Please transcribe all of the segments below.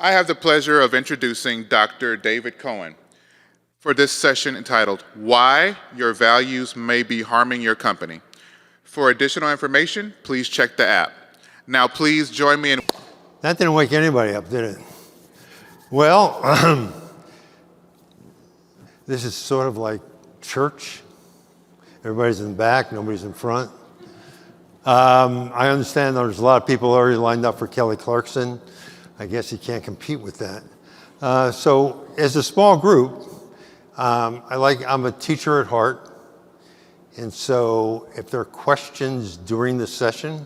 I have the pleasure of introducing Dr. David Cohen for this session entitled, Why Your Values May Be Harming Your Company. For additional information, please check the app. Now, please join me in... That didn't wake anybody up, did it? Well, this is sort of like church. Everybody's in the back, nobody's in front. I understand there's a lot of people already lined up for Kelly Clarkson. I guess you can't compete with that. So as a small group, I'm a teacher at heart. And so if there are questions during the session,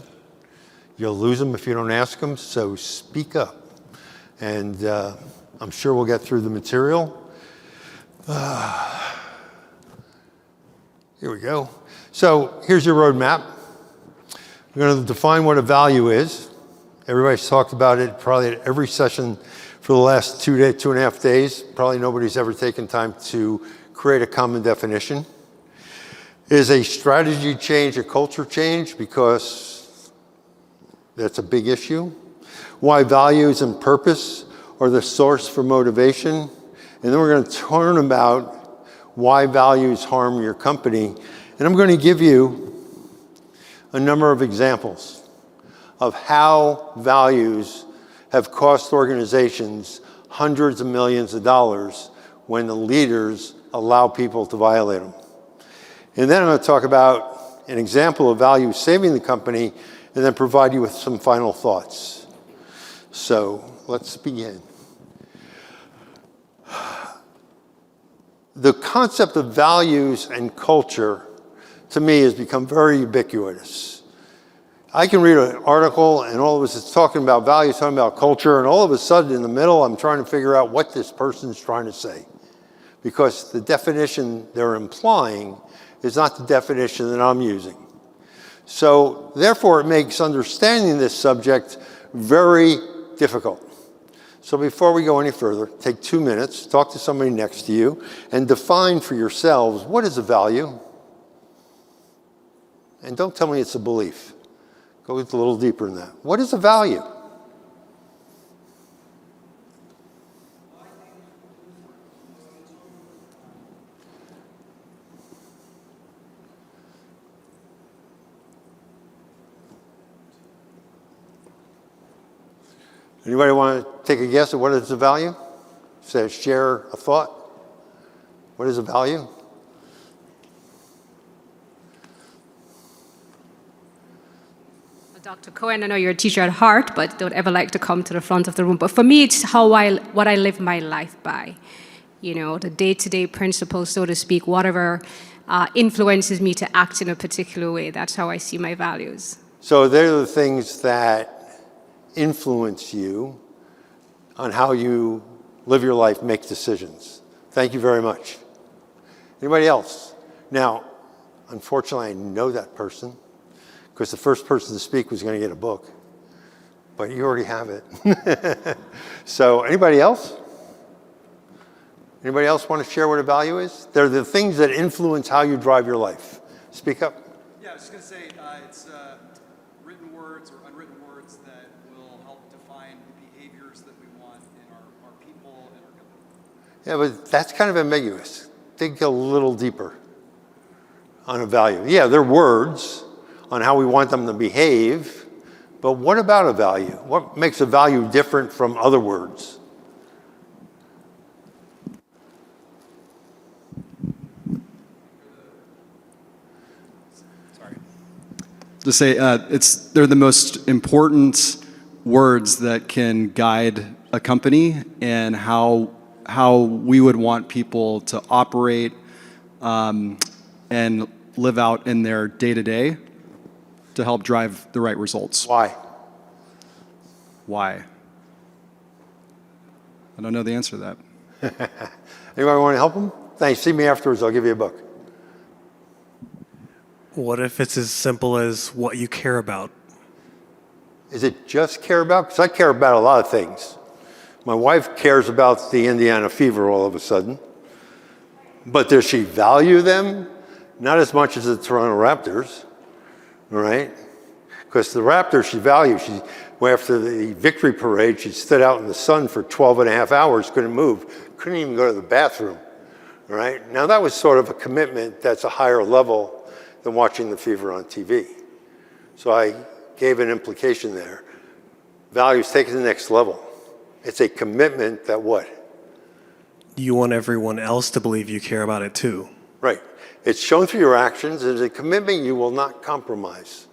you'll lose them if you don't ask them. So speak up. And I'm sure we'll get through the material. Here we go. So here's your roadmap. We're going to define what a value is. Everybody's talked about it probably at every session for the last 2.5 days. Probably nobody's ever taken time to create a common definition. Is a strategy change a culture change? Because that's a big issue. Why values and purpose are the source for motivation. And then we're going to learn about why values harm your company. And I'm going to give you a number of examples of how values have cost organizations hundreds of millions of dollars when the leaders allow people to violate them. And then I'm going to talk about an example of values saving the company and then provide you with some final thoughts. So let's begin. The concept of values and culture, to me, has become very ubiquitous. I can read an article and all of us it's talking about values, talking about culture, and all of a sudden in the middle I'm trying to figure out what this person's trying to say. Because the definition they're implying is not the definition that I'm using. So therefore it makes understanding this subject very difficult. So before we go any further, take 2 minutes, talk to somebody next to you, and define for yourselves what is a value. And don't tell me it's a belief. Go a little deeper than that. What is a value? Anybody want to take a guess at what is a value? Say, share a thought. What is a value? Dr. Cohen, I know you're a teacher at heart, but don't ever like to come to the front of the room. But for me, it's what I live my life by. You know, the day-to-day principles, so to speak, whatever influences me to act in a particular way. That's how I see my values. So they're the things that influence you on how you live your life, make decisions. Thank you very much. Anybody else? Now, unfortunately, I know that person, because the first person to speak was going to get a book. But you already have it. So anybody else? Anybody else want to share what a value is? They're the things that influence how you drive your life. Speak up. Yeah, I was just going to say, it's written words or unwritten words that will help define the behaviors that we want in our people and our company. Yeah, but that's kind of ambiguous. Dig a little deeper on a value. Yeah, they're words on how we want them to behave, but what about a value? What makes a value different from other words? Sorry. To say they're the most important words that can guide a company and how we would want people to operate and live out in their day-to-day to help drive the right results. Why? Why? I don't know the answer to that. Anybody want to help them? Thanks. See me afterwards. I'll give you a book. What if it's as simple as what you care about? Is it just care about? Because I care about a lot of things. My wife cares about the Indiana fever all of a sudden. But does she value them? Not as much as the Toronto Raptors, all right? Because the Raptors she values. She Well, after the victory parade, she stood out in the sun for 12 and a half hours, couldn't move, couldn't even go to the bathroom, all right? Now that was sort of a commitment that's a higher level than watching the fever on TV. So I gave an implication there. Values take it to the next level. It's a commitment that what? You want everyone else to believe you care about it too. Right. It's shown through your actions. It's a commitment you will not compromise.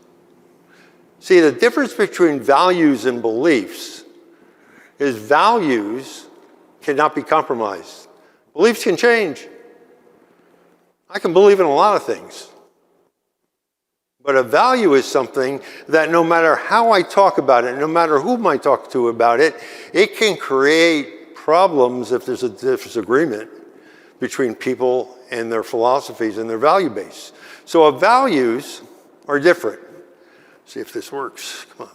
See, the difference between values and beliefs is values cannot be compromised. Beliefs can change. I can believe in a lot of things. But a value is something that no matter how I talk about it, no matter whom I talk to about it, it can create problems if there's a disagreement between people and their philosophies and their value base. So our values are different. See if this works. Come on.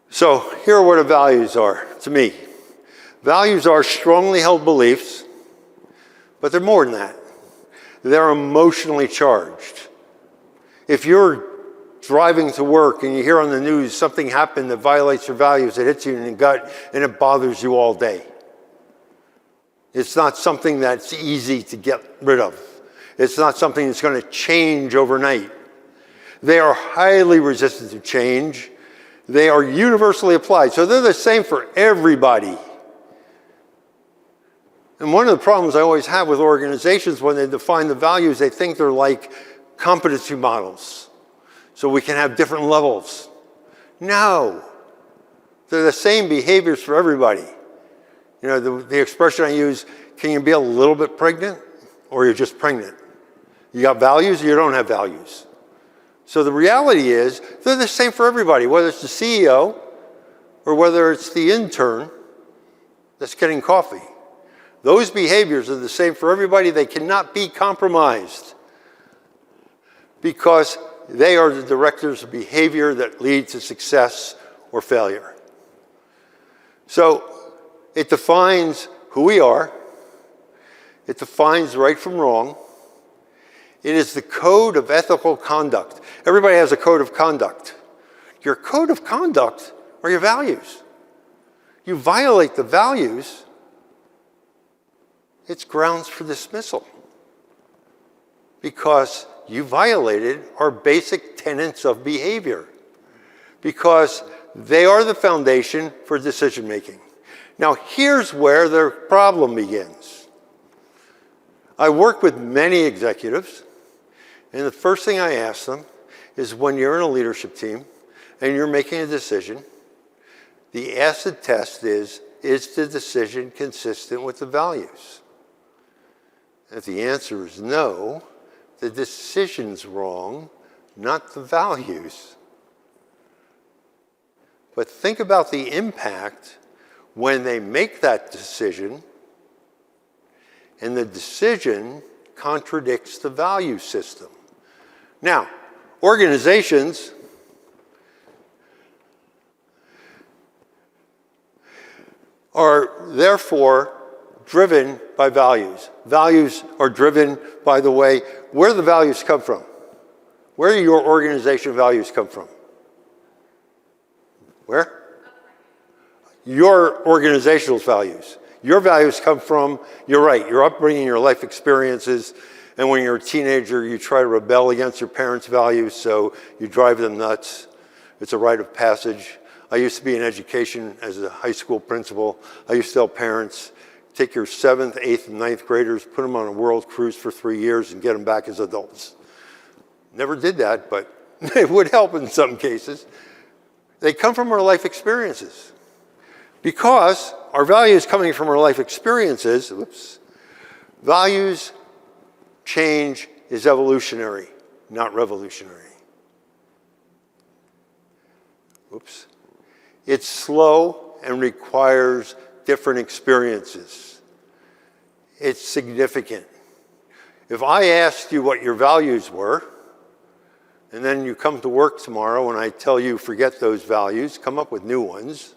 So here are what our values are to me. Values are strongly held beliefs, but they're more than that. They're emotionally charged. If you're driving to work and you hear on the news something happened that violates your values, it hits you in the gut and it bothers you all day. It's not something that's easy to get rid of. It's not something that's going to change overnight. They are highly resistant to change. They are universally applied. So they're the same for everybody. And one of the problems I always have with organizations when they define the values, they think they're like competency models. So we can have different levels. No. They're the same behaviors for everybody. You know, the expression I use, can you be a little bit pregnant or you're just pregnant? You got values or you don't have values? So the reality is, they're the same for everybody, whether it's the CEO or whether it's the intern that's getting coffee. Those behaviors are the same for everybody. They cannot be compromised because they are the directors of behavior that lead to success or failure. So it defines who we are. It defines right from wrong. It is the code of ethical conduct. Everybody has a code of conduct. Your code of conduct are your values. You violate the values, it's grounds for dismissal because you violated our basic tenets of behavior because they are the foundation for decision making. Now, here's where the problem begins. I work with many executives, and the first thing I ask them is when you're in a leadership team and you're making a decision, the acid test is the decision consistent with the values? If the answer is no, the decision's wrong, not the values. But think about the impact when they make that decision and the decision contradicts the value system. Now, organizations are therefore driven by values. Values are driven by the way, where do the values come from? Where do your organization values come from? Where? Your organizational values. Your values come from, you're right, your upbringing, your life experiences, and when you're a teenager, you try to rebel against your parents' values, so you drive them nuts. It's a rite of passage. I used to be in education as a high school principal. I used to tell parents, take your 7th, 8th, and 9th graders, put them on a world cruise for 3 years and get them back as adults. Never did that, but it would help in some cases. They come from our life experiences. Because our values coming from our life experiences, values change is evolutionary, not revolutionary. It's slow and requires different experiences. It's significant. If I asked you what your values were, and then you come to work tomorrow and I tell you forget those values, come up with new ones,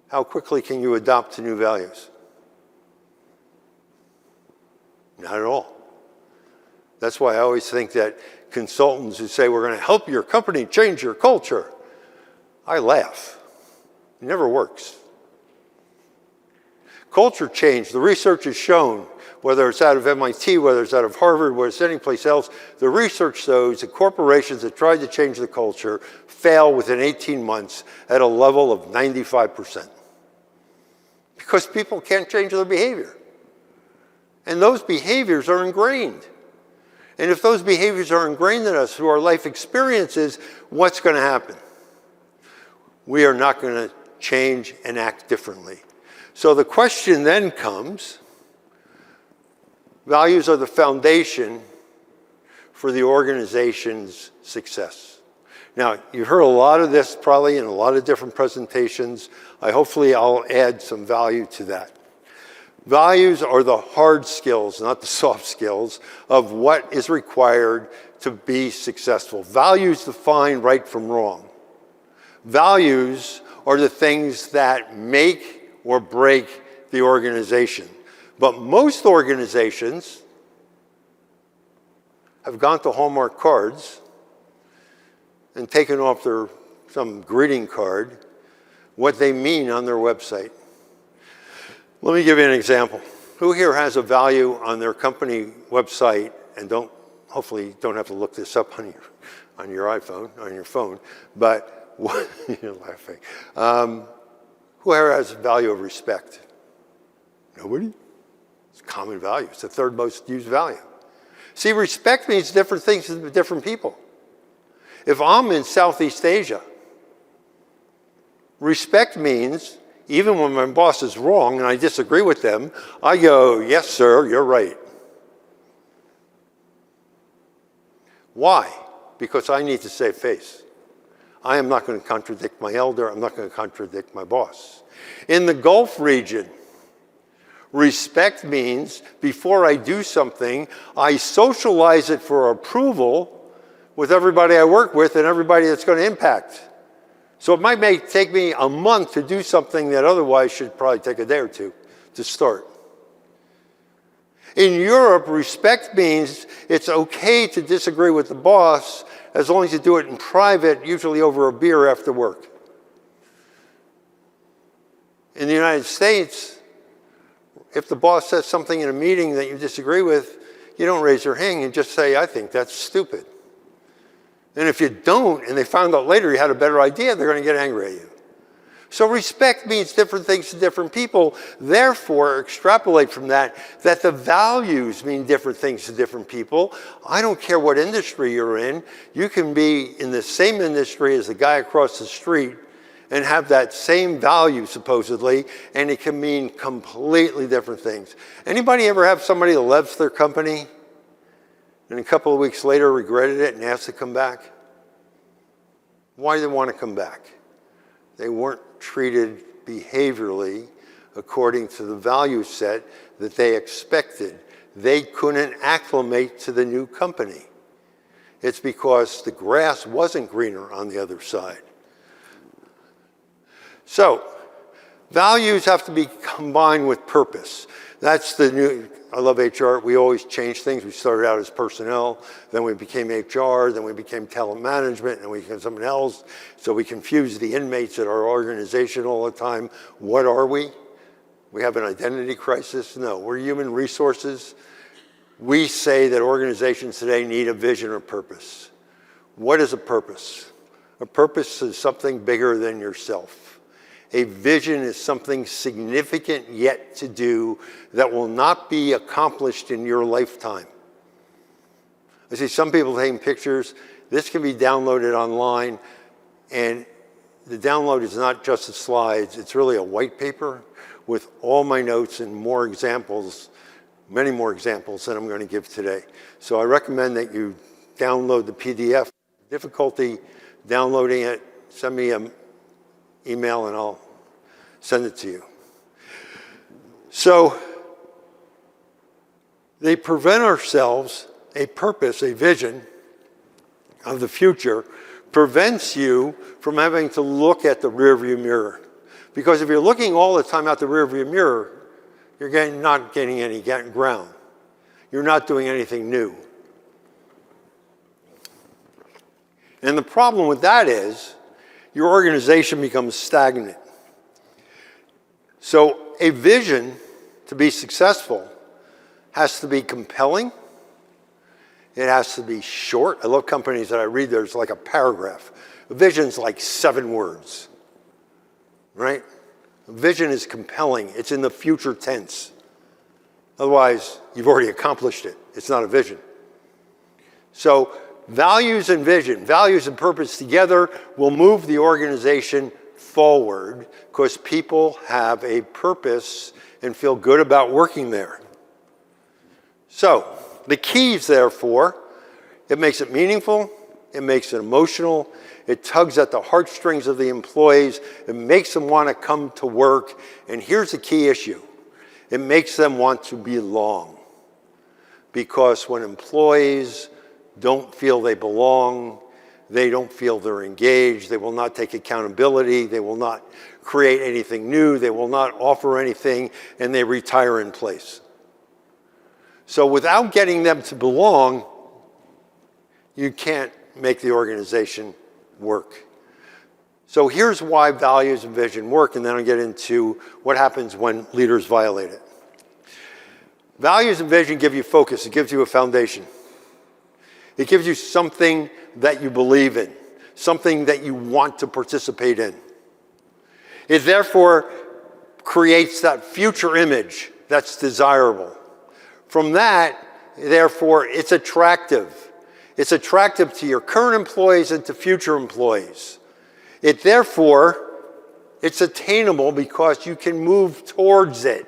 how quickly can you adopt to new values? Not at all. That's why I always think that consultants who say we're going to help your company change your culture, I laugh. It never works. Culture change, the research has shown, whether it's out of MIT, whether it's out of Harvard, whether it's anyplace else, the research shows that corporations that tried to change the culture fail within 18 months at a level of 95%. Because people can't change their behavior. And those behaviors are ingrained. And if those behaviors are ingrained in us through our life experiences, what's going to happen? We are not going to change and act differently. So the question then comes, values are the foundation for the organization's success. Now, you've heard a lot of this probably in a lot of different presentations. Hopefully I'll add some value to that. Values are the hard skills, not the soft skills, of what is required to be successful. Values define right from wrong. Values are the things that make or break the organization. But most organizations have gone to Hallmark cards and taken off some greeting card what they mean on their website. Let me give you an example. Who here has a value on their company website, and hopefully don't have to look this up on your iPhone, on your phone, but you're laughing. Who here has a value of respect? Nobody? It's a common value. It's the third most used value. See, respect means different things to different people. If I'm in Southeast Asia, respect means even when my boss is wrong and I disagree with them, I go, yes, sir, you're right. Why? Because I need to save face. I am not going to contradict my elder. I'm not going to contradict my boss. In the Gulf region, respect means before I do something, I socialize it for approval with everybody I work with and everybody that's going to impact. So it might take me a month to do something that otherwise should probably take a day or two to start. In Europe, respect means it's okay to disagree with the boss as long as you do it in private, usually over a beer after work. In the United States, if the boss says something in a meeting that you disagree with, you don't raise your hand, you just say, I think that's stupid. And if you don't, and they found out later you had a better idea, they're going to get angry at you. So respect means different things to different people. Therefore, extrapolate from that the values mean different things to different people. I don't care what industry you're in. You can be in the same industry as the guy across the street and have that same value, supposedly, and it can mean completely different things. Anybody ever have somebody that left their company and a couple of weeks later regretted it and asked to come back? Why did they want to come back? They weren't treated behaviorally according to the value set that they expected. They couldn't acclimate to the new company. It's because the grass wasn't greener on the other side. So, values have to be combined with purpose. That's the new, I love HR, we always change things. We started out as personnel, then we became HR, then we became talent management, and we became something else. So we confuse the inmates at our organization all the time. What are we? We have an identity crisis? No, we're human resources. We say that organizations today need a vision or purpose. What is a purpose? A purpose is something bigger than yourself. A vision is something significant yet to do that will not be accomplished in your lifetime. I see some people taking pictures. This can be downloaded online, and the download is not just the slides. It's really a white paper with all my notes and more examples, many more examples than I'm going to give today. So I recommend that you download the PDF. Difficulty downloading it, send me an email and I'll send it to you. So they prevent ourselves, a purpose, a vision of the future, prevents you from having to look at the rearview mirror. Because if you're looking all the time out the rearview mirror, you're not getting any ground. You're not doing anything new. And the problem with that is, your organization becomes stagnant. So a vision to be successful has to be compelling. It has to be short. I love companies that I read, there's like a paragraph. A vision's like 7 words, right? A vision is compelling. It's in the future tense. Otherwise, you've already accomplished it. It's not a vision. So values and vision, values and purpose together will move the organization forward because people have a purpose and feel good about working there. So the keys, therefore, it makes it meaningful, it makes it emotional, it tugs at the heartstrings of the employees, it makes them want to come to work, and here's the key issue. It makes them want to belong. Because when employees don't feel they belong, they don't feel they're engaged, they will not take accountability, they will not create anything new, they will not offer anything, and they retire in place. So without getting them to belong, you can't make the organization work. So here's why values and vision work, and then I'll get into what happens when leaders violate it. Values and vision give you focus. It gives you a foundation. It gives you something that you believe in, something that you want to participate in. It therefore creates that future image that's desirable. From that, therefore, it's attractive. It's attractive to your current employees and to future employees. It therefore, it's attainable because you can move towards it.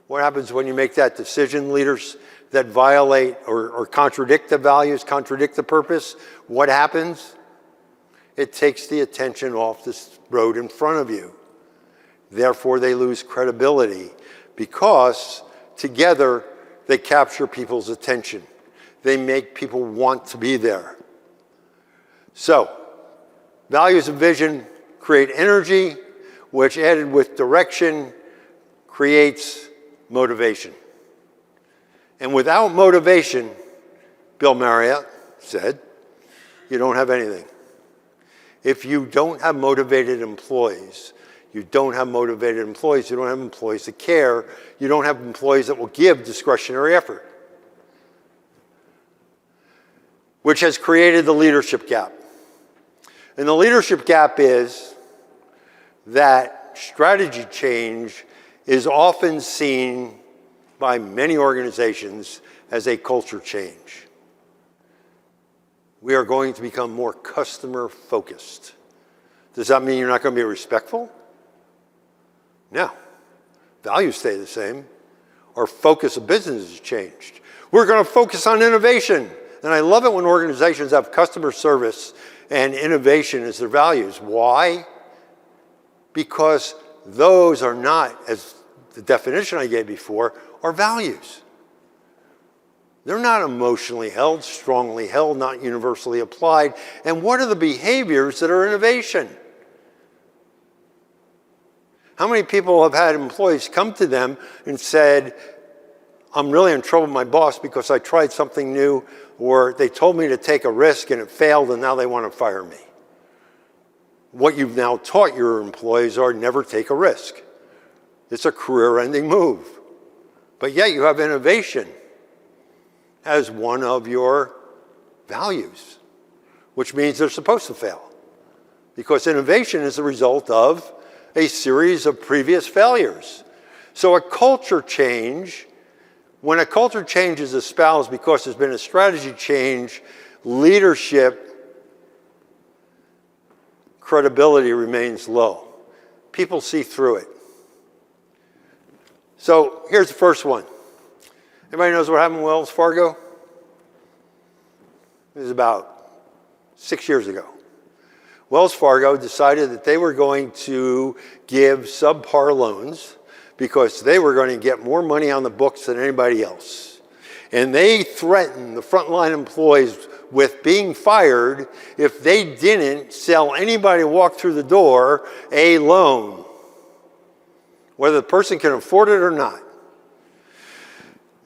What happens when you make that decision, leaders that violate or contradict the values, contradict the purpose? What happens? It takes the attention off this road in front of you. Therefore, they lose credibility because together they capture people's attention. They make people want to be there. So, values and vision create energy, which added with direction creates motivation. And without motivation, Bill Marriott said, you don't have anything. If you don't have motivated employees, you don't have motivated employees, you don't have employees that care, you don't have employees that will give discretionary effort, which has created the leadership gap. And the leadership gap is that strategy change is often seen by many organizations as a culture change. We are going to become more customer focused. Does that mean you're not going to be respectful? No. Values stay the same. Our focus of business has changed. We're going to focus on innovation. And I love it when organizations have customer service and innovation as their values. Why? Because those are not, as the definition I gave before, are values. They're not emotionally held, strongly held, not universally applied. And what are the behaviors that are innovation? How many people have had employees come to them and said, I'm really in trouble with my boss because I tried something new, or they told me to take a risk and it failed and now they want to fire me? What you've now taught your employees are never take a risk. It's a career-ending move. But yet you have innovation as one of your values, which means they're supposed to fail. Because innovation is the result of a series of previous failures. So a culture change, when a culture change is espoused because there's been a strategy change, leadership credibility remains low. People see through it. So here's the first one. Everybody knows what happened with Wells Fargo? It was about 6 years ago. Wells Fargo decided that they were going to give subpar loans because they were going to get more money on the books than anybody else. And they threatened the frontline employees with being fired if they didn't sell anybody who walked through the door a loan, whether the person can afford it or not.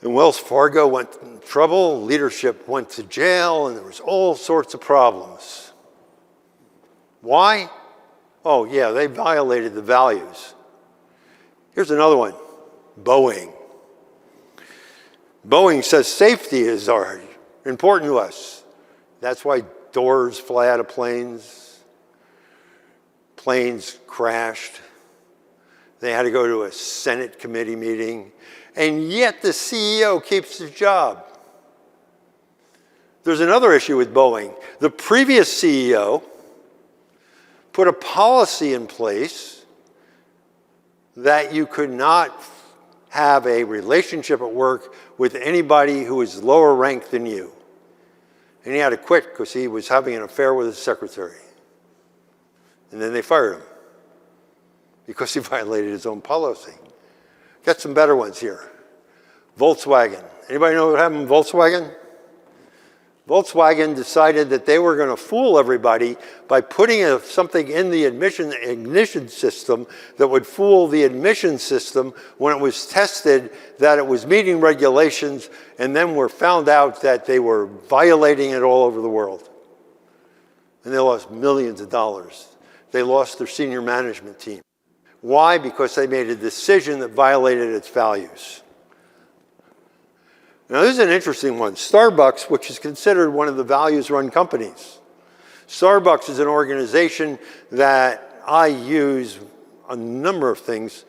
And Wells Fargo went in trouble, leadership went to jail, and there was all sorts of problems. Why? Oh, yeah, they violated the values. Here's another one, Boeing. Boeing says safety is important to us. That's why doors fly out of planes. Planes crashed. They had to go to a Senate committee meeting. And yet the CEO keeps his job. There's another issue with Boeing. The previous CEO put a policy in place that you could not have a relationship at work with anybody who is lower ranked than you. And he had to quit because he was having an affair with his secretary. And then they fired him because he violated his own policy. Got some better ones here. Volkswagen. Anybody know what happened to Volkswagen? Volkswagen decided that they were going to fool everybody by putting something in the ignition system that would fool the admission system when it was tested that it was meeting regulations, and then were found out that they were violating it all over the world. And they lost millions of dollars. They lost their senior management team. Why? Because they made a decision that violated its values. Now, this is an interesting one. Starbucks, which is considered one of the values-run companies. Starbucks is an organization that I use a number of things.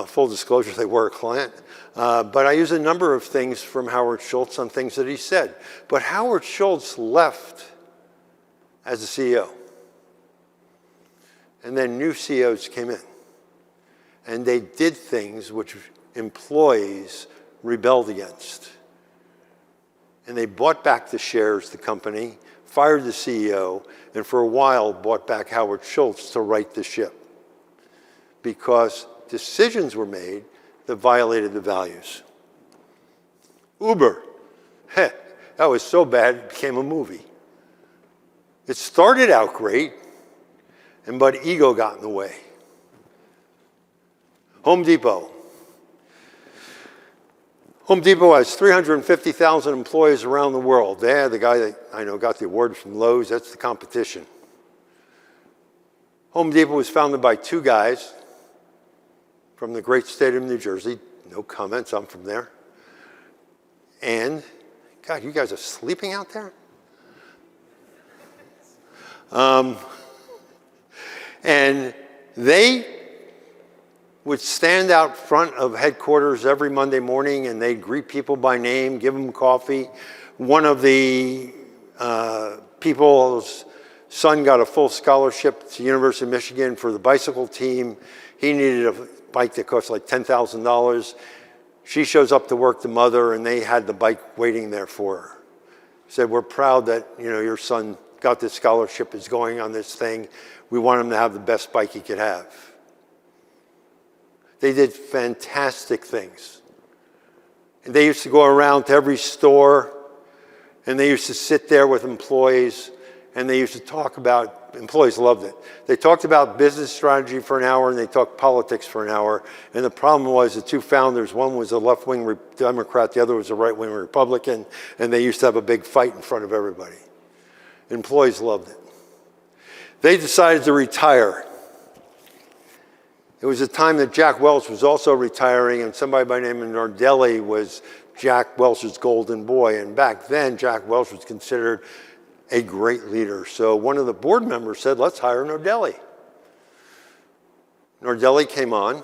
Full disclosure, they were a client. But I use a number of things from Howard Schultz on things that he said. But Howard Schultz left as the CEO. And then new CEOs came in. And they did things which employees rebelled against. And they bought back the shares, the company, fired the CEO, and for a while bought back Howard Schultz to right the ship. Because decisions were made that violated the values. Uber, that was so bad it became a movie. It started out great, but ego got in the way. Home Depot. Home Depot has 350,000 employees around the world. They're the guy that I know got the award from Lowe's. That's the competition. Home Depot was founded by two guys from the great state of New Jersey. No comments, I'm from there. And, God, you guys are sleeping out there? And they would stand out front of headquarters every Monday morning, and they'd greet people by name, give them coffee. One of the people's son got a full scholarship to the University of Michigan for the bicycle team. He needed a bike that cost like $10,000. She shows up to work, the mother, and they had the bike waiting there for her. Said, we're proud that your son got this scholarship, is going on this thing. We want him to have the best bike he could have. They did fantastic things. And they used to go around to every store, and they used to sit there with employees, and they used to talk about, employees loved it. They talked about business strategy for an hour, and they talked politics for an hour. And the problem was the two founders, one was a left-wing Democrat, the other was a right-wing Republican, and they used to have a big fight in front of everybody. Employees loved it. They decided to retire. It was a time that Jack Welch was also retiring, and somebody by the name of Nardelli was Jack Welch's golden boy. And back then, Jack Welch was considered a great leader. So one of the board members said, let's hire Nardelli. Nardelli came on.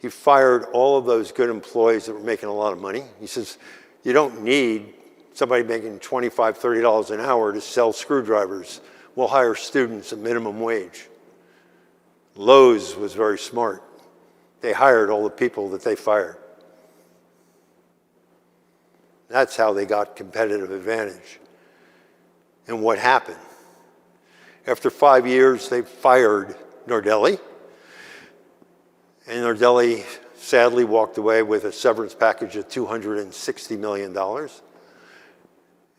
He fired all of those good employees that were making a lot of money. He says, you don't need somebody making $25, $30 an hour to sell screwdrivers. We'll hire students at minimum wage. Lowe's was very smart. They hired all the people that they fired. That's how they got competitive advantage. And what happened? After 5 years, they fired Nardelli. And Nardelli sadly walked away with a severance package of $260 million.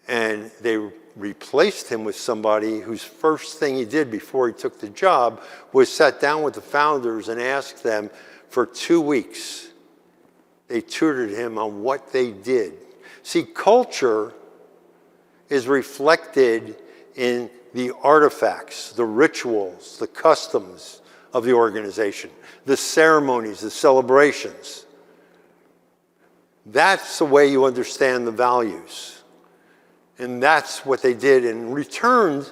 And they replaced him with somebody whose first thing he did before he took the job was sat down with the founders and asked them for 2 weeks. They tutored him on what they did. See, culture is reflected in the artifacts, the rituals, the customs of the organization, the ceremonies, the celebrations. That's the way you understand the values. And that's what they did and returned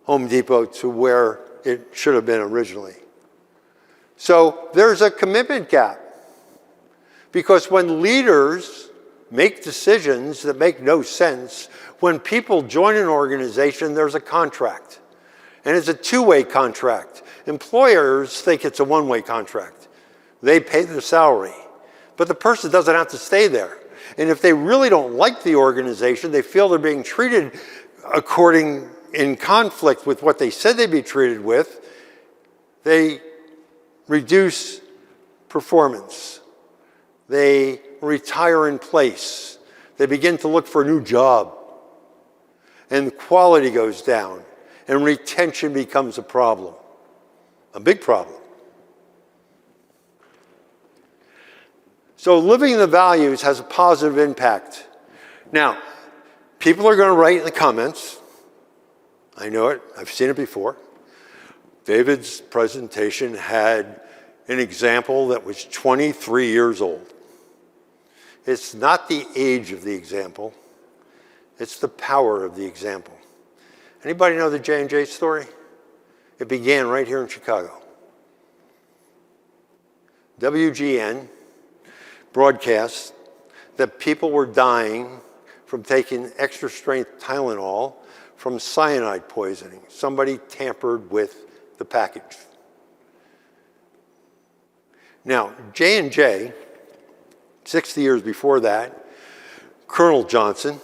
Home Depot to where it should have been originally. So there's a commitment gap. Because when leaders make decisions that make no sense, when people join an organization, there's a contract. And it's a two-way contract. Employers think it's a one-way contract. They pay their salary. But the person doesn't have to stay there. And if they really don't like the organization, they feel they're being treated in conflict with what they said they'd be treated with, they reduce performance. They retire in place. They begin to look for a new job. And the quality goes down. And retention becomes a problem. A big problem. So living the values has a positive impact. Now, people are going to write in the comments. I know it. I've seen it before. David's presentation had an example that was 23 years old. It's not the age of the example. It's the power of the example. Anybody know the J&J story? It began right here in Chicago. WGN broadcast that people were dying from taking extra strength Tylenol from cyanide poisoning. Somebody tampered with the package. Now, J&J, 60 years before that, Colonel Johnson,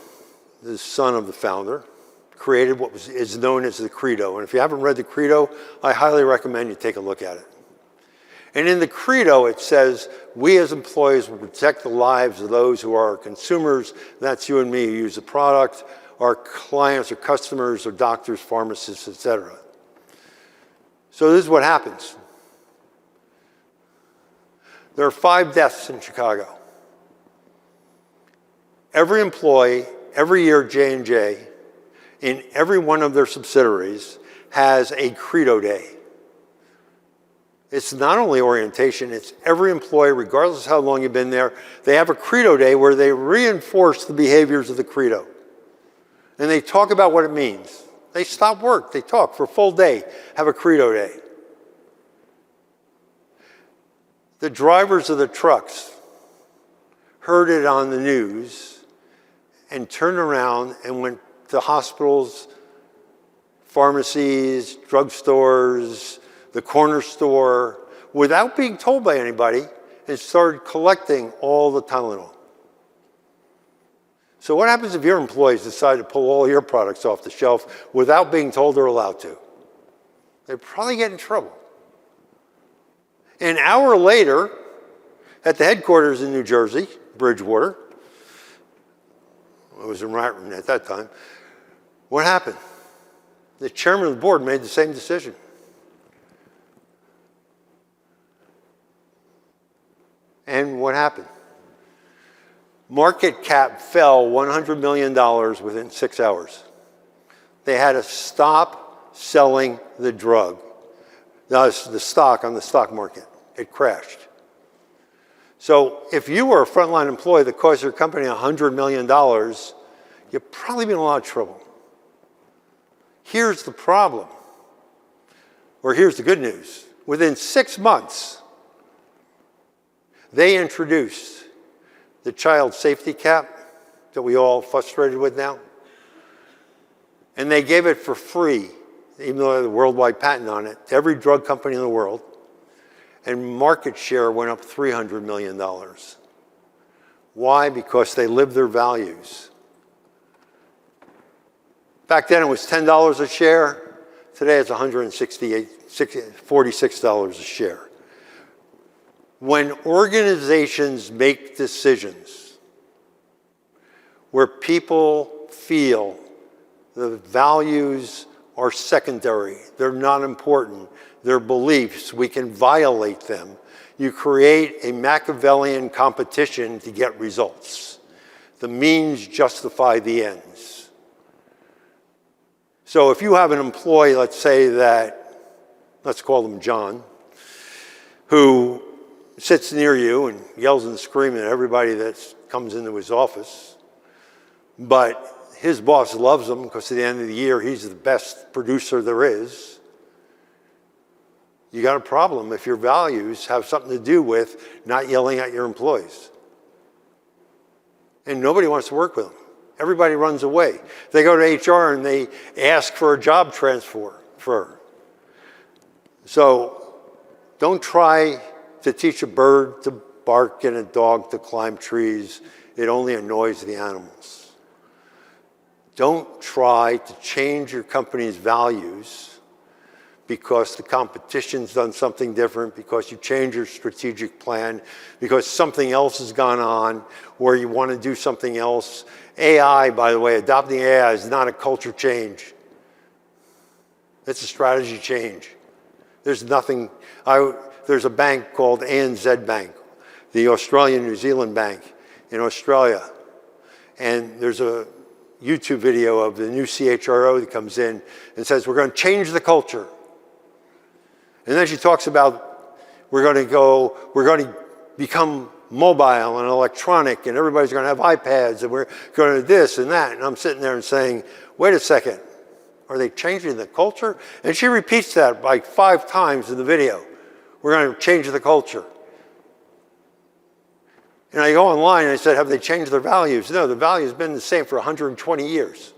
the son of the founder, created what is known as the Credo. And if you haven't read the Credo, I highly recommend you take a look at it. And in the Credo, it says, we as employees will protect the lives of those who are our consumers. That's you and me who use the product, our clients or customers or doctors, pharmacists, etc. So this is what happens. There are 5 deaths in Chicago. Every employee, every year J&J, in every one of their subsidiaries, has a Credo Day. It's not only orientation, it's every employee, regardless of how long you've been there, they have a Credo Day where they reinforce the behaviors of the Credo. And they talk about what it means. They stop work, they talk for a full day, have a Credo Day. The drivers of the trucks heard it on the news and turned around and went to hospitals, pharmacies, drugstores, the corner store, without being told by anybody, and started collecting all the Tylenol. So what happens if your employees decide to pull all your products off the shelf without being told they're allowed to? They'd probably get in trouble. An hour later, at the headquarters in New Jersey, Bridgewater, it was in Ratton at that time, what happened? The chairman of the board made the same decision. And what happened? Market cap fell $100 million within 6 hours. They had to stop selling the drug, the stock on the stock market. It crashed. So if you were a frontline employee that cost your company $100 million, you'd probably be in a lot of trouble. Here's the problem, or here's the good news. Within 6 months, they introduced the child safety cap that we all frustrated with now. And they gave it for free, even though they had a worldwide patent on it, to every drug company in the world. And market share went up $300 million. Why? Because they lived their values. Back then it was $10 a share. Today it's $46 a share. When organizations make decisions where people feel the values are secondary, they're not important, their beliefs, we can violate them, you create a Machiavellian competition to get results. The means justify the ends. So if you have an employee, let's say that, let's call him John, who sits near you and yells and screams at everybody that comes into his office, but his boss loves him because at the end of the year, he's the best producer there is, you got a problem if your values have something to do with not yelling at your employees. And nobody wants to work with them. Everybody runs away. They go to HR and they ask for a job transfer. So don't try to teach a bird to bark and a dog to climb trees. It only annoys the animals. Don't try to change your company's values because the competition's done something different, because you change your strategic plan, because something else has gone on where you want to do something else. AI, by the way, adopting AI is not a culture change. It's a strategy change. There's nothing, there's a bank called ANZ Bank, the Australian-New Zealand bank in Australia. And there's a YouTube video of the new CHRO that comes in and says, we're going to change the culture. And then she talks about we're going to become mobile and electronic, and everybody's going to have iPads, and we're going to do this and that. And I'm sitting there and saying, wait a second, are they changing the culture? And she repeats that like 5 times in the video. We're going to change the culture. And I go online and I said, have they changed their values? No, the values have been the same for 120 years.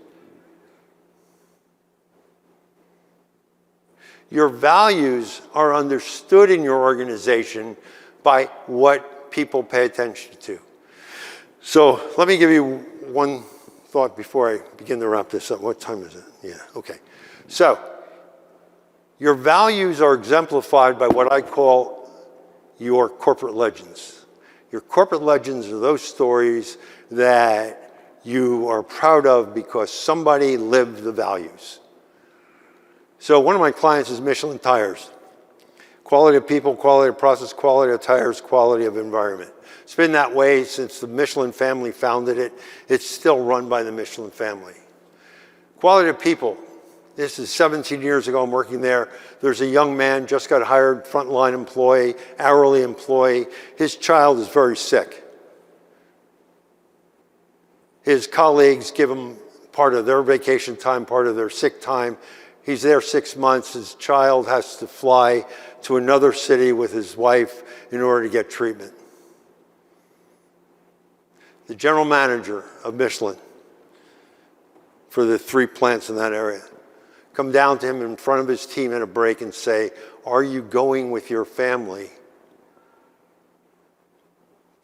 Your values are understood in your organization by what people pay attention to. So let me give you one thought before I begin to wrap this up. What time is it? Yeah, okay. So your values are exemplified by what I call your corporate legends. Your corporate legends are those stories that you are proud of because somebody lived the values. So one of my clients is Michelin Tires. Quality of people, quality of process, quality of tires, quality of environment. It's been that way since the Michelin family founded it. It's still run by the Michelin family. Quality of people. This is 17 years ago, I'm working there. There's a young man, just got hired, frontline employee, hourly employee. His child is very sick. His colleagues give him part of their vacation time, part of their sick time. He's there 6 months. His child has to fly to another city with his wife in order to get treatment. The general manager of Michelin for the 3 plants in that area come down to him in front of his team at a break and say, are you going with your family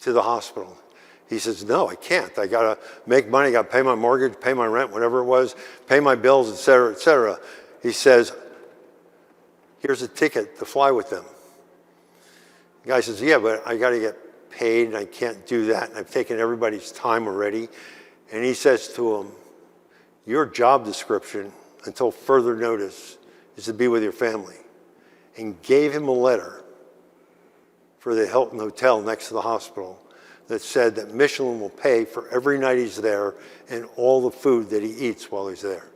to the hospital? He says, no, I can't. I got to make money, got to pay my mortgage, pay my rent, whatever it was, pay my bills, et cetera, et cetera. He says, here's a ticket to fly with them. The guy says, yeah, but I got to get paid and I can't do that. And I've taken everybody's time already. And he says to him, your job description until further notice is to be with your family. And gave him a letter for the Hilton Hotel next to the hospital that said that Michelin will pay for every night he's there and all the food that he eats while he's there.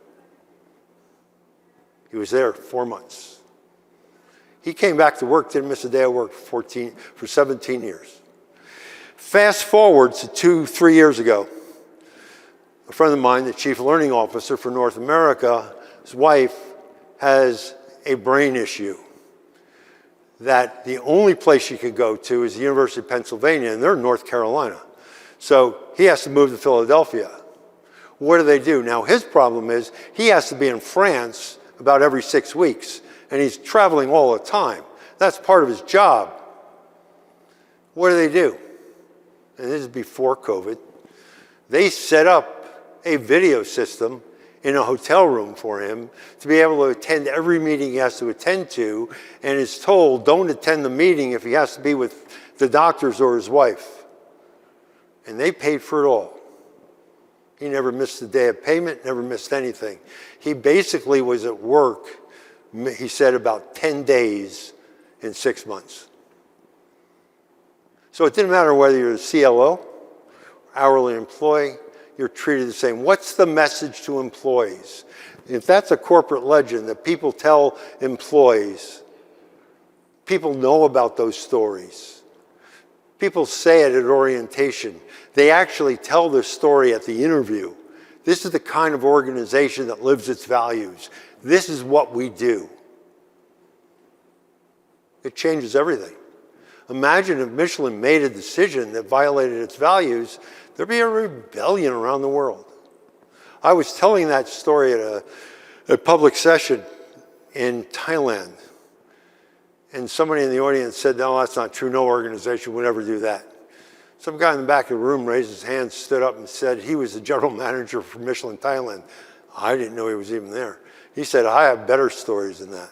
He was there 4 months. He came back to work, didn't miss a day of work for 17 years. Fast forward to 2-3 years ago, a friend of mine, the chief learning officer for North America, his wife has a brain issue that the only place she could go to is the University of Pennsylvania, and they're in North Carolina. So he has to move to Philadelphia. What do? Now his problem is he has to be in France about every 6 weeks, and he's traveling all the time. That's part of his job. What do? And this is before COVID. They set up a video system in a hotel room for him to be able to attend every meeting he has to attend to, and is told don't attend the meeting if he has to be with the doctors or his wife. And they paid for it all. He never missed a day of payment, never missed anything. He basically was at work, he said, about 10 days in 6 months. So it didn't matter whether you're a CLO, hourly employee, you're treated the same. What's the message to employees? If that's a corporate legend that people tell employees, people know about those stories. People say it at orientation. They actually tell their story at the interview. This is the kind of organization that lives its values. This is what we do. It changes everything. Imagine if Michelin made a decision that violated its values, there'd be a rebellion around the world. I was telling that story at a public session in Thailand. And somebody in the audience said, no, that's not true. No organization would ever do that. Some guy in the back of the room raised his hand, stood up and said he was the general manager for Michelin Thailand. I didn't know he was even there. He said, I have better stories than that.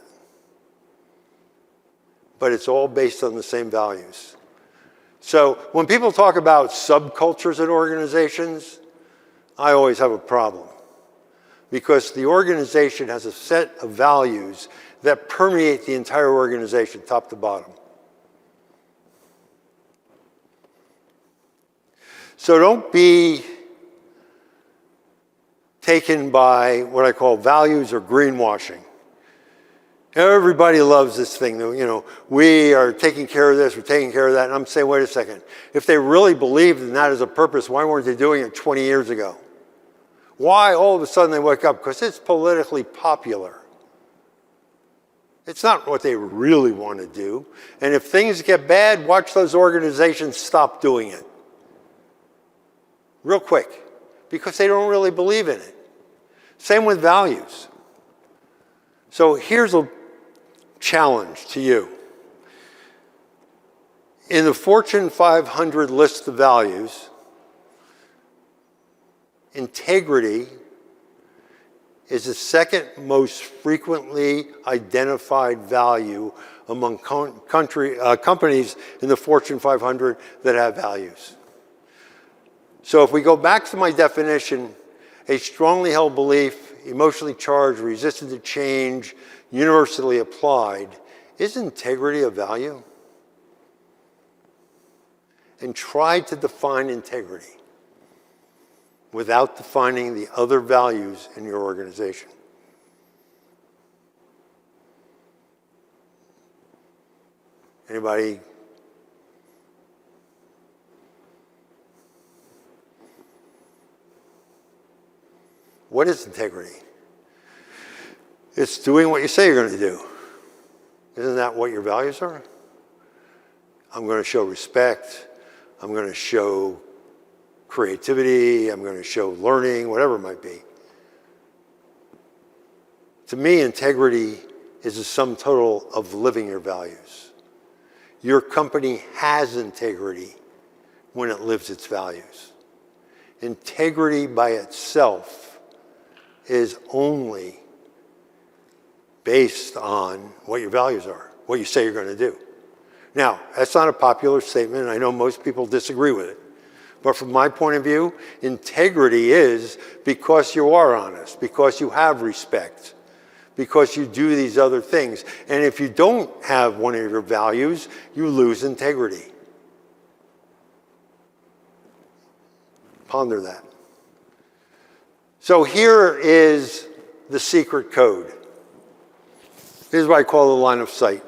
But it's all based on the same values. So when people talk about subcultures at organizations, I always have a problem. Because the organization has a set of values that permeate the entire organization, top to bottom. So don't be taken by what I call values or greenwashing. Everybody loves this thing, you know, we are taking care of this, we're taking care of that, and I'm saying, wait a second. If they really believed in that as a purpose, why weren't they doing it 20 years ago? Why all of a sudden they wake up? Because it's politically popular. It's not what they really want to do. And if things get bad, watch those organizations stop doing it. Real quick, because they don't really believe in it. Same with values. So here's a challenge to you. In the Fortune 500 list of values, integrity is the second most frequently identified value among companies in the Fortune 500 that have values. So if we go back to my definition, a strongly held belief, emotionally charged, resistant to change, universally applied, is integrity a value? And try to define integrity without defining the other values in your organization. Anybody? What is integrity? It's doing what you say you're going to do. Isn't that what your values are? I'm going to show respect. I'm going to show creativity. I'm going to show learning, whatever it might be. To me, integrity is the sum total of living your values. Your company has integrity when it lives its values. Integrity by itself is only based on what your values are, what you say you're going to do. Now, that's not a popular statement, and I know most people disagree with it. But from my point of view, integrity is because you are honest, because you have respect, because you do these other things. And if you don't have one of your values, you lose integrity. Ponder that. So here is the secret code. Here's what I call the line of sight.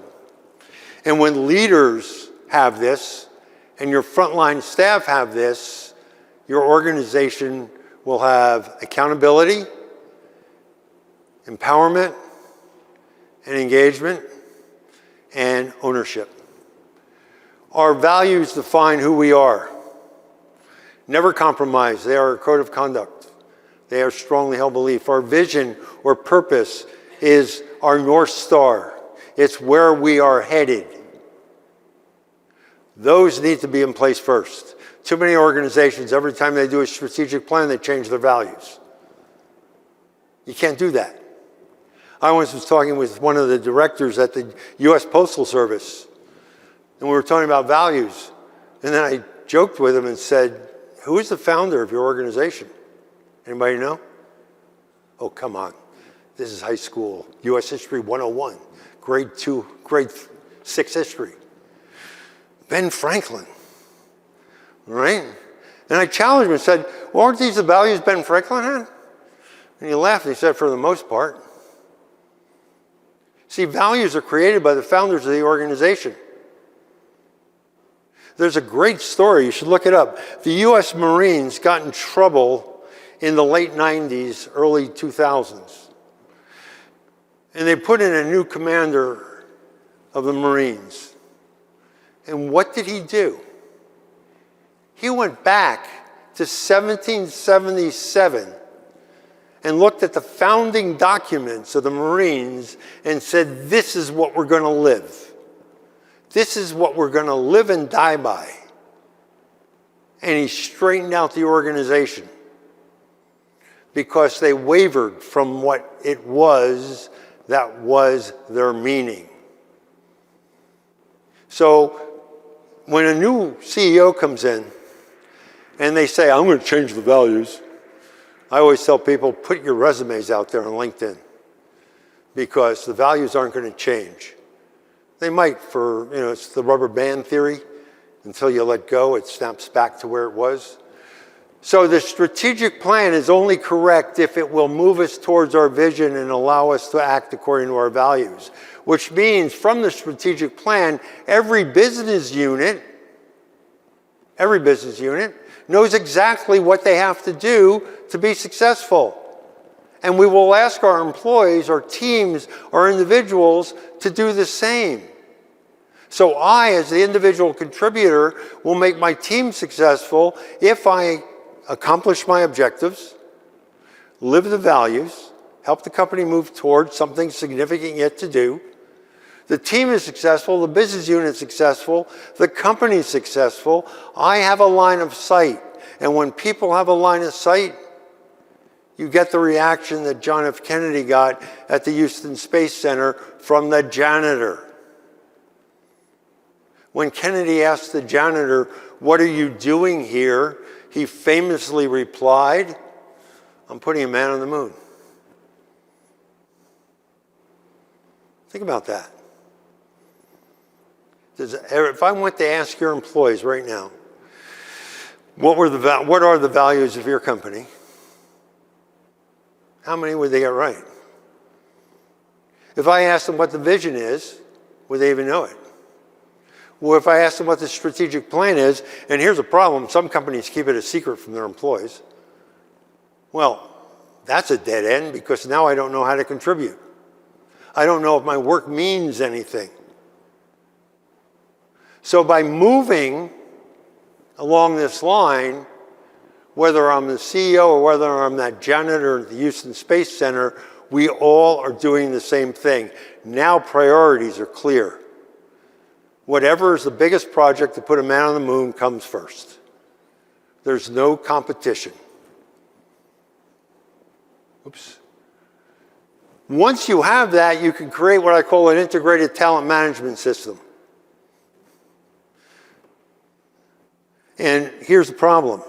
And when leaders have this, and your frontline staff have this, your organization will have accountability, empowerment, and engagement, and ownership. Our values define who we are. Never compromise. They are a code of conduct. They are strongly held belief. Our vision or purpose is our North Star. It's where we are headed. Those need to be in place first. Too many organizations, every time they do a strategic plan, they change their values. You can't do that. I once was talking with one of the directors at the U.S. Postal Service, and we were talking about values. And then I joked with him and said, who is the founder of your organization? Anybody know? Oh, come on. This is high school, U.S. History 101, grade 6 history. Ben Franklin, right? And I challenged him and said, well, aren't these the values Ben Franklin had? And he laughed and he said, for the most part. See, values are created by the founders of the organization. There's a great story, you should look it up. The US Marines got in trouble in the late 90s, early 2000s. And they put in a new commander of the Marines. And what did he do? He went back to 1777 and looked at the founding documents of the Marines and said, this is what we're going to live. This is what we're going to live and die by. And he straightened out the organization because they wavered from what it was that was their meaning. So when a new CEO comes in and they say, I'm going to change the values, I always tell people, put your resumes out there on LinkedIn because the values aren't going to change. They might for, it's the rubber band theory. Until you let go, it snaps back to where it was. So the strategic plan is only correct if it will move us towards our vision and allow us to act according to our values, which means from the strategic plan, every business unit knows exactly what they have to do to be successful. And we will ask our employees, our teams, our individuals to do the same. So I, as the individual contributor, will make my team successful if I accomplish my objectives, live the values, help the company move towards something significant yet to do. The team is successful, the business unit is successful, the company is successful. I have a line of sight. And when people have a line of sight, you get the reaction that John F. Kennedy got at the Houston Space Center from the janitor. When Kennedy asked the janitor, what are you doing here? He famously replied, I'm putting a man on the moon. Think about that. If I went to ask your employees right now, what are the values of your company? How many would they get right? If I asked them what the vision is, would they even know it? Well, if I asked them what the strategic plan is, and here's a problem, some companies keep it a secret from their employees. Well, that's a dead end because now I don't know how to contribute. I don't know if my work means anything. So by moving along this line, whether I'm the CEO or whether I'm that janitor at the Houston Space Center, we all are doing the same thing. Now priorities are clear. Whatever is the biggest project to put a man on the moon comes first. There's no competition. Oops. Once you have that, you can create what I call an integrated talent management system. And here's the problem.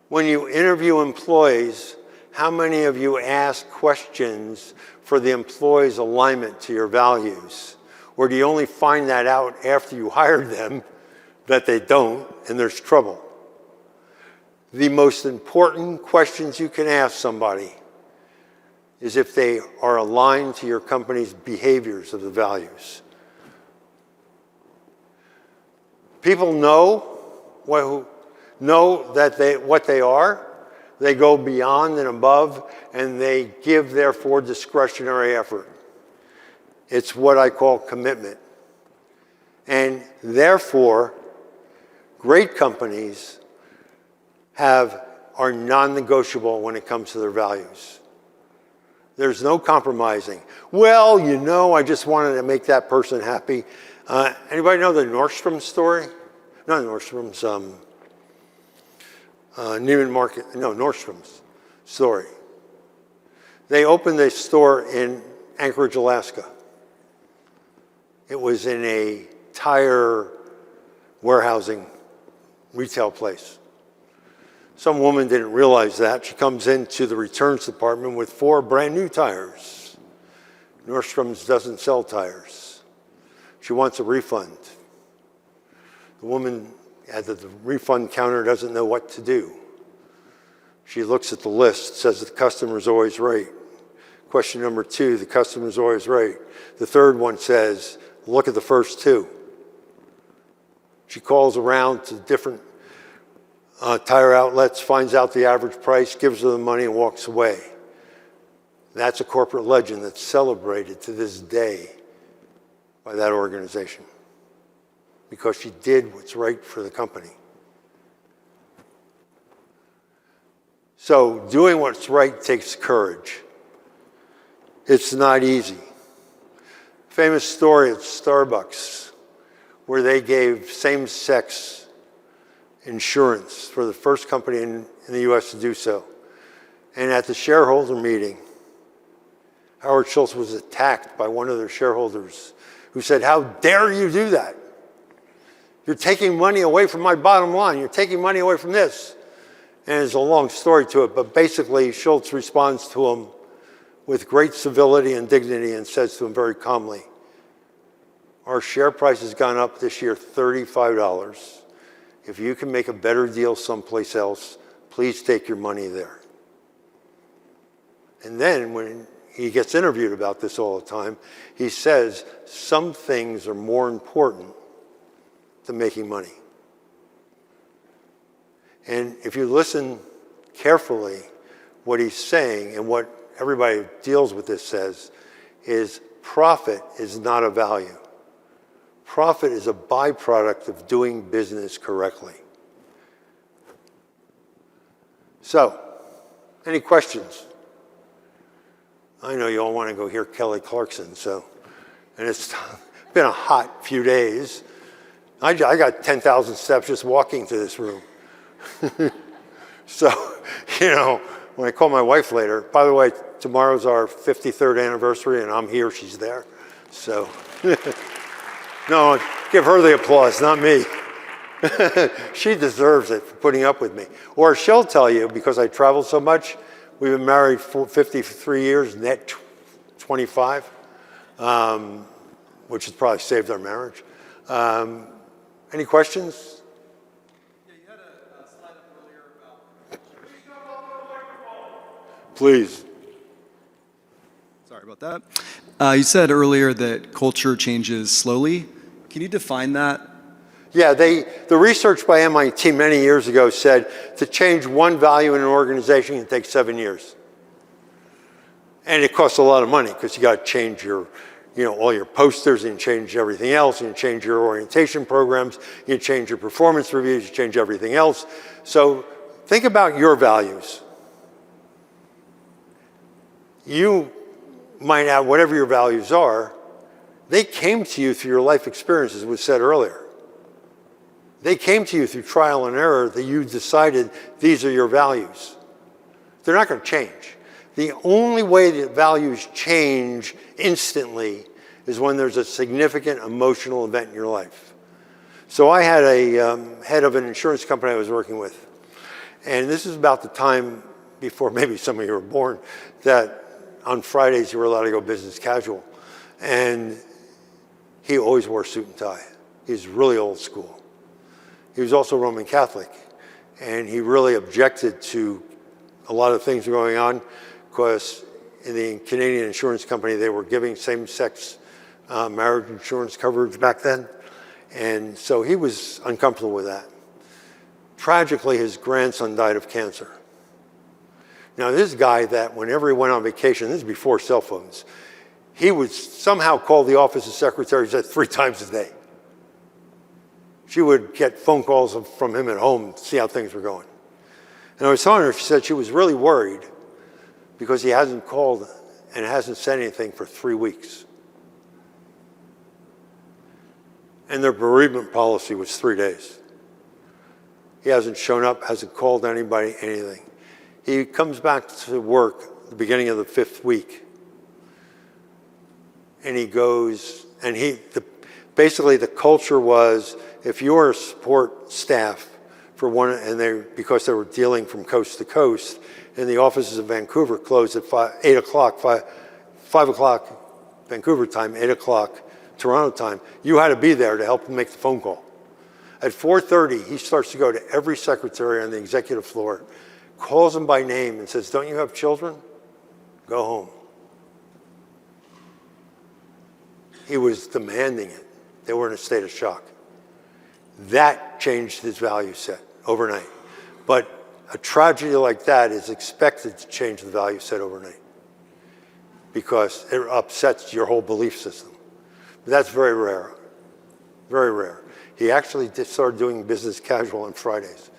When you interview employees, how many of you ask questions for the employee's alignment to your values? Or do you only find that out after you hired them that they don't and there's trouble? The most important questions you can ask somebody is if they are aligned to your company's behaviors of the values. People know what they are, they go beyond and above, and they give, therefore, discretionary effort. It's what I call commitment. And therefore, great companies are non-negotiable when it comes to their values. There's no compromising. Well, I just wanted to make that person happy. Anybody know the Nordstrom story? Not Nordstrom's, Neiman Marcus, no, Nordstrom's story. They opened a store in Anchorage, Alaska. It was in a tire warehousing retail place. Some woman didn't realize that. She comes into the returns department with 4 brand new tires. Nordstrom's doesn't sell tires. She wants a refund. The woman at the refund counter doesn't know what to do. She looks at the list, says the customer's always right. Question number 2, the customer's always right. The third one says, look at the first 2. She calls around to different tire outlets, finds out the average price, gives her the money, and walks away. That's a corporate legend that's celebrated to this day by that organization because she did what's right for the company. So doing what's right takes courage. It's not easy. Famous story at Starbucks where they gave same-sex insurance for the first company in the US to do so. And at the shareholder meeting, Howard Schultz was attacked by one of their shareholders who said, "How dare you do that? You're taking money away from my bottom line. You're taking money away from this." And there's a long story to it, but basically Schultz responds to him with great civility and dignity and says to him very calmly, "Our share price has gone up this year $35. If you can make a better deal someplace else, please take your money there." And then when he gets interviewed about this all the time, he says, some things are more important than making money. And if you listen carefully, what he's saying and what everybody who deals with this says is profit is not a value. Profit is a byproduct of doing business correctly. So, any questions? I know you all want to go hear Kelly Clarkson, and it's been a hot few days. I got 10,000 steps just walking to this room. So, when I call my wife later, by the way, tomorrow's our 53rd anniversary and I'm here, she's there. So, no, give her the applause, not me. She deserves it for putting up with me. Or she'll tell you, because I travel so much, we've been married for 53 years, net 25, which has probably saved our marriage. Any questions? Yeah, you had a slide up earlier about... Please. Sorry about that. You said earlier that culture changes slowly. Can you define that? Yeah, the research by MIT many years ago said to change one value in an organization can take 7 years. And it costs a lot of money because you got to change your, all your posters and change everything else, and you change your orientation programs, you change your performance reviews, you change everything else. So think about your values. You might have whatever your values are, they came to you through your life experiences, as was said earlier. They came to you through trial and error that you decided these are your values. They're not going to change. The only way that values change instantly is when there's a significant emotional event in your life. So I had a head of an insurance company I was working with. And this is about the time before maybe some of you were born, that on Fridays you were allowed to go business casual. And he always wore a suit and tie. He's really old school. He was also Roman Catholic, and he really objected to a lot of things going on because in the Canadian insurance company, they were giving same-sex marriage insurance coverage back then, and so he was uncomfortable with that. Tragically, his grandson died of cancer. Now, this guy that whenever he went on vacation, this is before cell phones, he would somehow call the office of secretary 3 times a day. She would get phone calls from him at home to see how things were going. And I was telling her, she said she was really worried because he hasn't called and hasn't said anything for 3 weeks. And their bereavement policy was 3 days. He hasn't shown up, hasn't called anybody, anything. He comes back to work at the beginning of the 5th week. And he goes, and basically the culture was, if you're a support staff for one, and because they were dealing from coast to coast, and the offices in Vancouver closed at 8 o'clock, 5 o'clock Vancouver time, 8 o'clock Toronto time, you had to be there to help them make the phone call. At 4:30, he starts to go to every secretary on the executive floor, calls them by name and says, don't you have children? Go home. He was demanding it. They were in a state of shock. That changed his value set overnight. But a tragedy like that is expected to change the value set overnight because it upsets your whole belief system. But that's very rare, very rare. He actually started doing business casual on Fridays.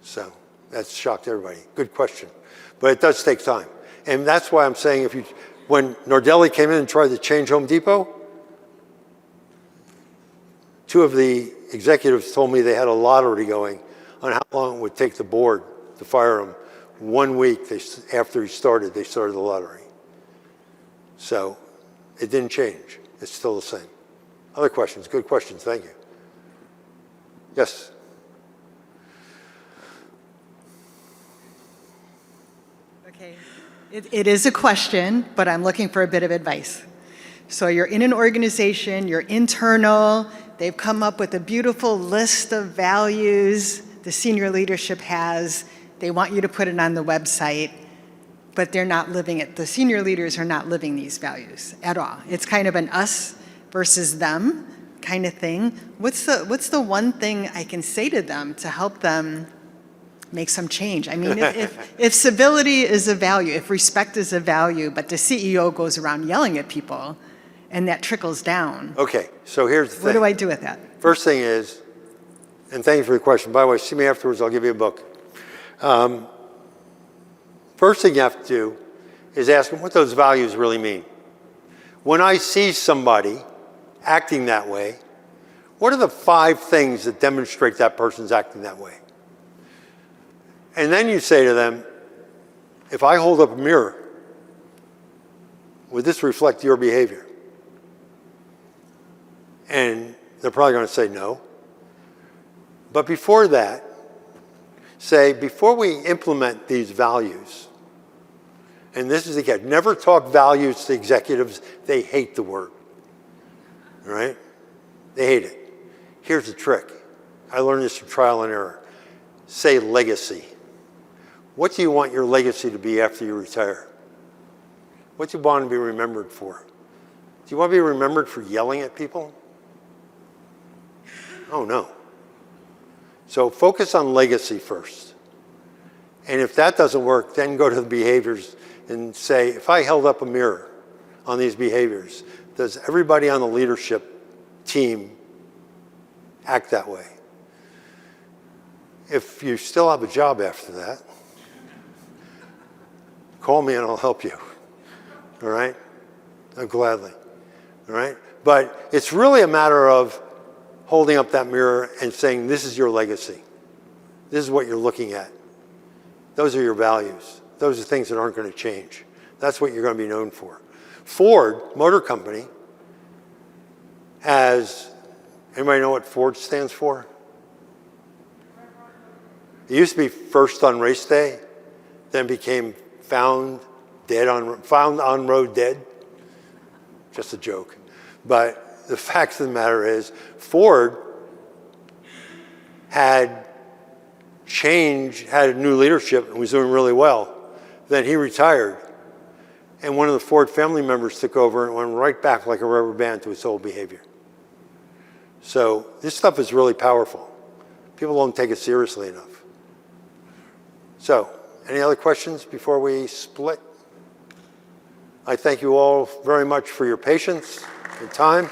So that's shocked everybody. Good question. But it does take time. And that's why I'm saying when Nardelli came in and tried to change Home Depot, two of the executives told me they had a lottery going on how long it would take the board to fire him. 1 week after he started, they started the lottery. So it didn't change. It's still the same. Other questions? Good questions. Thank you. Yes. Okay. It is a question, but I'm looking for a bit of advice. So you're in an organization, you're internal, they've come up with a beautiful list of values the senior leadership has. They want you to put it on the website, but they're not living it. The senior leaders are not living these values at all. It's kind of an us versus them kind of thing. What's the one thing I can say to them to help them make some change? I mean, if civility is a value, if respect is a value, but the CEO goes around yelling at people, and that trickles down. Okay, so here's the thing. What do I do with that? First thing is, and thank you for the question. By the way, see me afterwards, I'll give you a book. First thing you have to do is ask them what those values really mean. When I see somebody acting that way, what are the 5 things that demonstrate that person's acting that way? And then you say to them, if I hold up a mirror, would this reflect your behavior? And they're probably going to say no. But before that, say, before we implement these values, and this is the key, never talk values to executives. They hate the word, all right? They hate it. Here's the trick. I learned this from trial and error. Say legacy. What do you want your legacy to be after you retire? What do you want to be remembered for? Do you want to be remembered for yelling at people? Oh, no. So focus on legacy first. And if that doesn't work, then go to the behaviors and say, if I held up a mirror on these behaviors, does everybody on the leadership team act that way? If you still have a job after that, call me and I'll help you, all right? Gladly, all right? But it's really a matter of holding up that mirror and saying, this is your legacy. This is what you're looking at. Those are your values. Those are things that aren't going to change. That's what you're going to be known for. Ford Motor Company has, anybody know what Ford stands for? It used to be first on race day, then became found on road dead. Just a joke. But the fact of the matter is, Ford had new leadership and was doing really well. Then he retired. And one of the Ford family members took over and went right back like a rubber band to his old behavior. So this stuff is really powerful. People don't take it seriously enough. So, any other questions before we split? I thank you all very much for your patience and time.